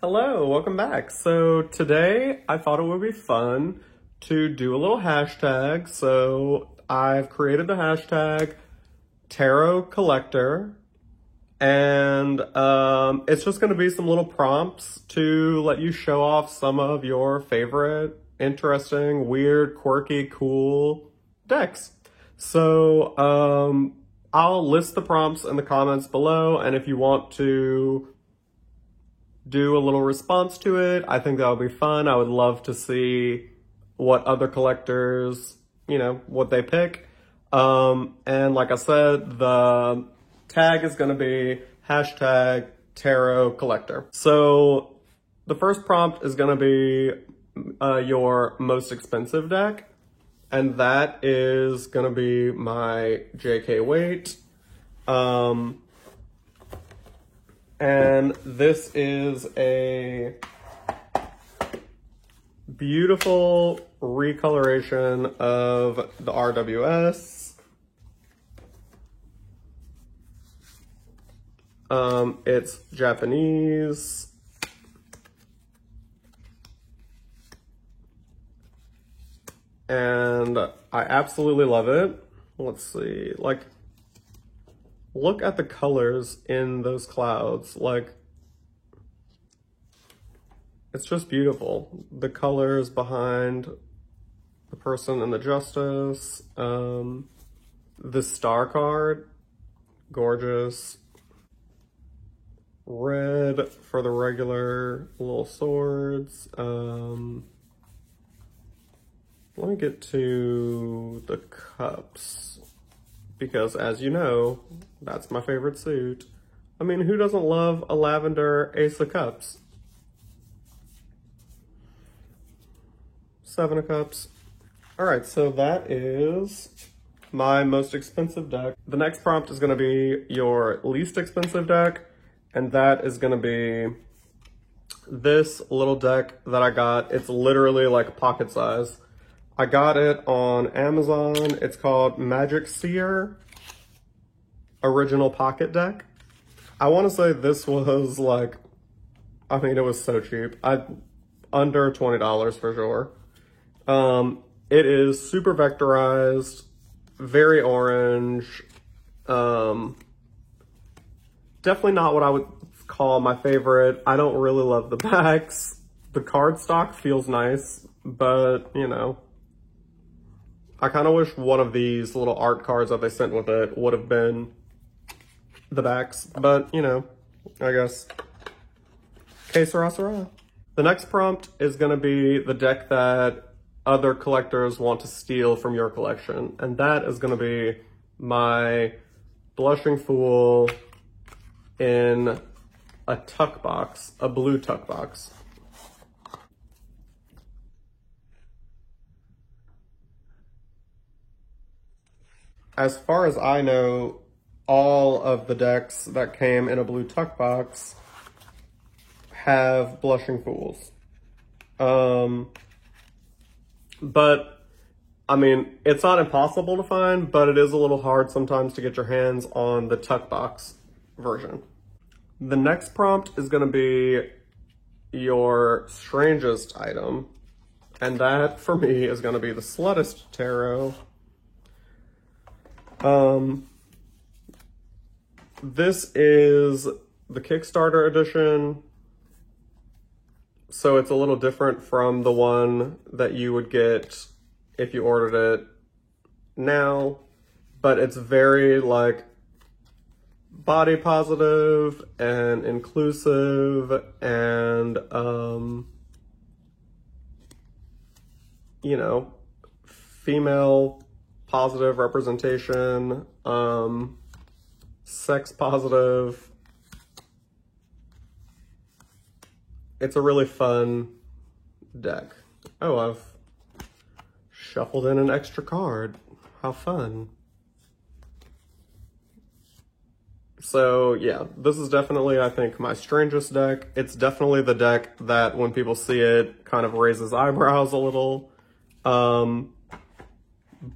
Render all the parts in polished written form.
Hello, welcome back. So today I thought it would be fun to do a little hashtag. So I've created the hashtag Tarot Collector, and it's just going to be some little prompts to let you show off some of your favorite, interesting, weird, quirky, cool decks. So I'll list the prompts in the comments below, and if you want to do a little response to it, I think that would be fun. I would love to see what other collectors, what they pick. And like I said, the tag is going to be hashtag Tarot Collector. So the first prompt is going to be your most expensive deck. And that is going to be my J.K. Waite. And this is a beautiful recoloration of the RWS. It's Japanese. And I absolutely love it. Let's see, look at the colors in those clouds. It's just beautiful. The colors behind the person and the justice. The star card, gorgeous. Red for the regular little swords. Let me get to the cups, because as you know, that's my favorite suit. I mean, who doesn't love a lavender Ace of Cups? Seven of Cups. All right, so that is my most expensive deck. The next prompt is gonna be your least expensive deck, and that is gonna be this little deck that I got. It's literally like pocket size. I got it on Amazon. It's called Magic Seer Original Pocket Deck. I want to say this was it was so cheap. Under $20 for sure. It is super vectorized, very orange. Definitely not what I would call my favorite. I don't really love the backs. The cardstock feels nice, but I kind of wish one of these little art cards that they sent with it would have been the backs, but I guess que sera, sera. The next prompt is going to be the deck that other collectors want to steal from your collection, and that is going to be my Blushing Fool in a tuck box, a blue tuck box. As far as I know, all of the decks that came in a blue tuck box have Blushing Fools. But, I mean, it's not impossible to find, but it is a little hard sometimes to get your hands on the tuck box version. The next prompt is going to be your strangest item, and that, for me, is going to be the Slutist Tarot. This is the Kickstarter edition, so it's a little different from the one that you would get if you ordered it now, but it's very body positive and inclusive and female positive representation, sex positive. It's a really fun deck. Oh, I've shuffled in an extra card. How fun. So yeah, this is definitely, I think, my strangest deck. It's definitely the deck that when people see it kind of raises eyebrows a little.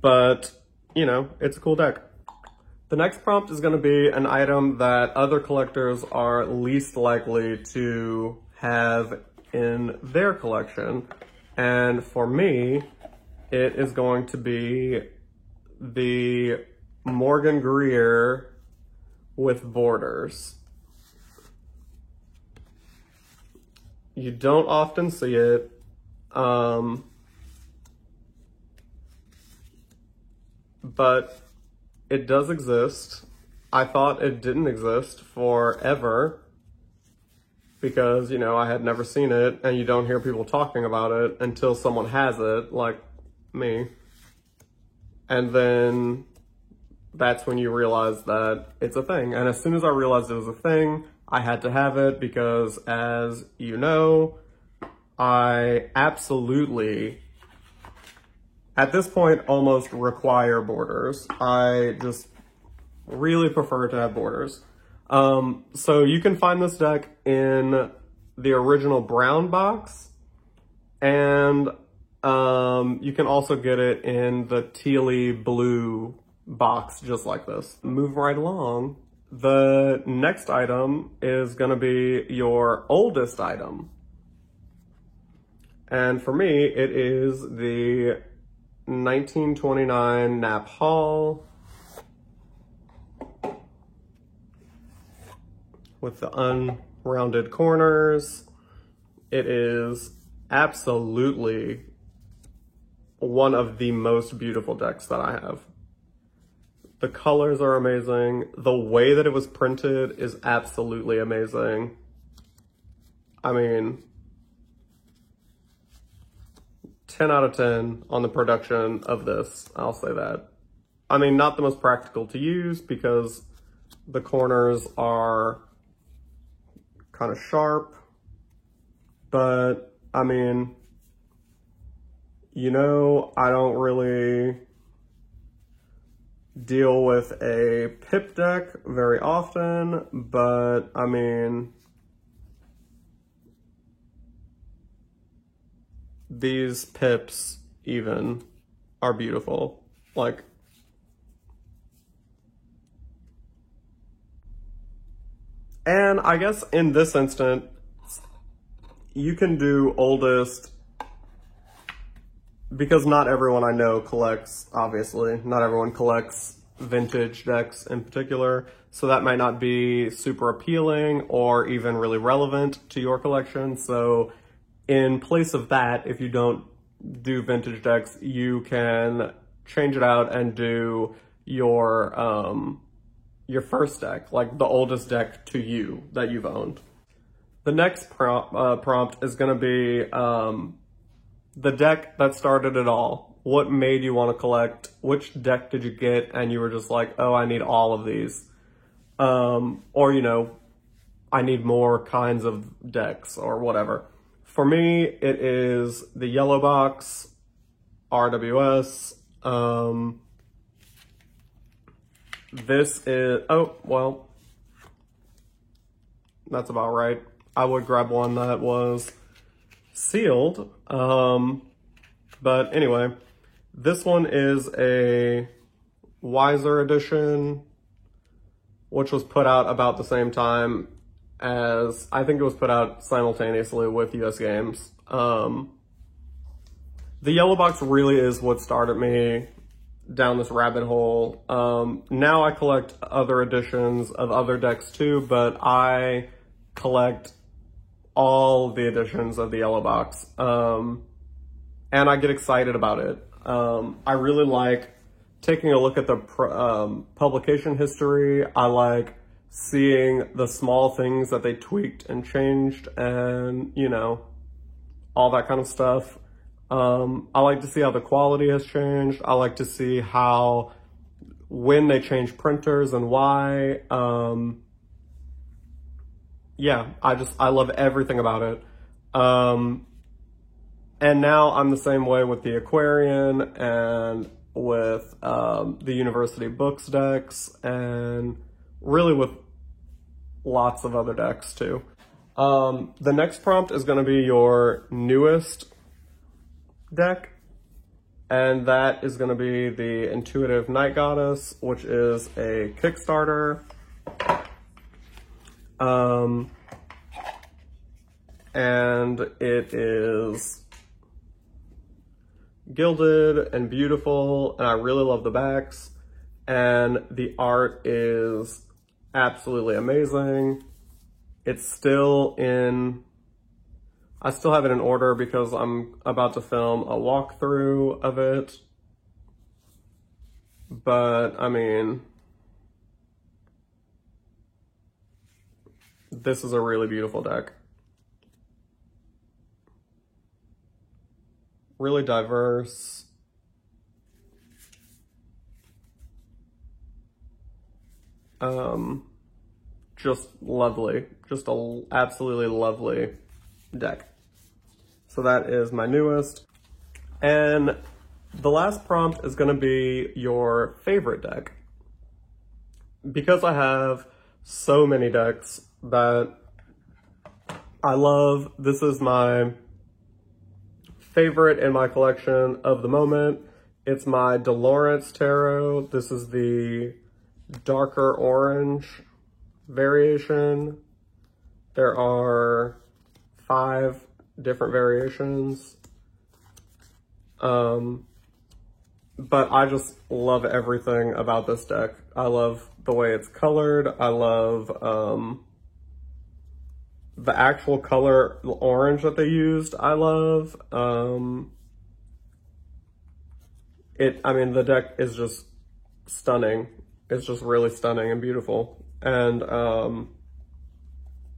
But, it's a cool deck. The next prompt is going to be an item that other collectors are least likely to have in their collection. And for me, it is going to be the Morgan Greer with borders. You don't often see it. But it does exist. I thought it didn't exist forever because, you know, I had never seen it, and you don't hear people talking about it until someone has it, like me. And then that's when you realize that it's a thing. And as soon as I realized it was a thing, I had to have it because, as you know, I absolutely, at this point, almost require borders. I just really prefer to have borders. So you can find this deck in the original brown box, and you can also get it in the tealy blue box, just like this. Move right along. The next item is gonna be your oldest item. And for me, it is the 1929 Nap Hall with the unrounded corners. It is absolutely one of the most beautiful decks that I have. The colors are amazing. The way that it was printed is absolutely amazing. I mean, 10 out of 10 on the production of this, I'll say that. I mean, not the most practical to use because the corners are kind of sharp, but I mean, you know, I don't really deal with a pip deck very often, but I mean, these pips even are beautiful. Like, and I guess in this instant, you can do oldest because not everyone I know collects, obviously. Not everyone collects vintage decks in particular, so that might not be super appealing or even really relevant to your collection. So in place of that, if you don't do vintage decks, you can change it out and do your first deck, like the oldest deck to you that you've owned. The next prompt is going to be the deck that started it all. What made you want to collect? Which deck did you get and you were just like, oh, I need all of these? Or, you know, I need more kinds of decks or whatever. For me, it is the yellow box, RWS. This is, oh, well, that's about right. I would grab one that was sealed. But anyway, this one is a Wiser edition, which was put out about the same time as, I think it was put out simultaneously with US Games. The yellow box really is what started me down this rabbit hole. Now I collect other editions of other decks too, but I collect all the editions of the yellow box. And I get excited about it. I really like taking a look at the publication history. I like seeing the small things that they tweaked and changed and, you know, all that kind of stuff. I like to see how the quality has changed. I like to see how, when they change printers and why. Yeah, I love everything about it. And now I'm the same way with the Aquarian and with the University Books decks and really with lots of other decks too. The next prompt is going to be your newest deck, and that is going to be the Intuitive Night Goddess, which is a Kickstarter. and it is gilded and beautiful, and I really love the backs, and the art is absolutely amazing. It's still I still have it in order because I'm about to film a walkthrough of it, but I mean, this is a really beautiful deck. Really diverse. Just lovely. Just a absolutely lovely deck. So that is my newest. And the last prompt is going to be your favorite deck. Because I have so many decks that I love, this is my favorite in my collection of the moment. It's my Dolores Tarot. This is the darker orange variation. There are 5 different variations. But I just love everything about this deck. I love the way it's colored. I love the actual color orange that they used. I love I mean, the deck is just stunning. It's just really stunning and beautiful. And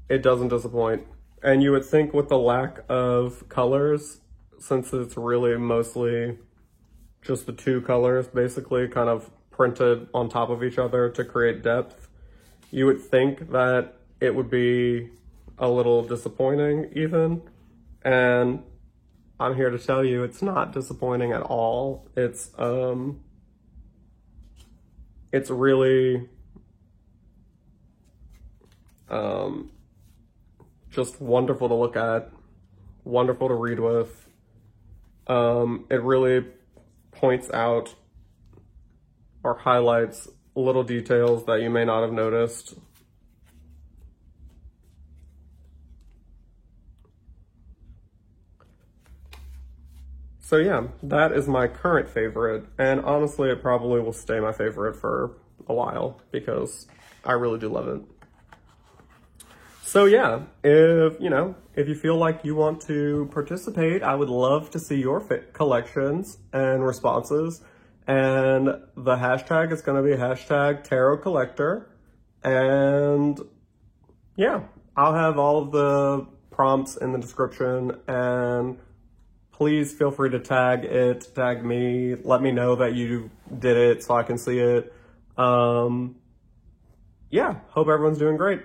it doesn't disappoint. And you would think with the lack of colors, since it's really mostly just the 2 colors basically kind of printed on top of each other to create depth, you would think that it would be a little disappointing even. And I'm here to tell you it's not disappointing at all. It's really just wonderful to look at, wonderful to read with. It really points out or highlights little details that you may not have noticed. So yeah, that is my current favorite, and honestly, it probably will stay my favorite for a while because I really do love it. So yeah, if you feel like you want to participate, I would love to see your collections and responses. And the hashtag is going to be hashtag Tarot Collector. And yeah, I'll have all of the prompts in the description, and please feel free to tag me, let me know that you did it so I can see it. Yeah, hope everyone's doing great.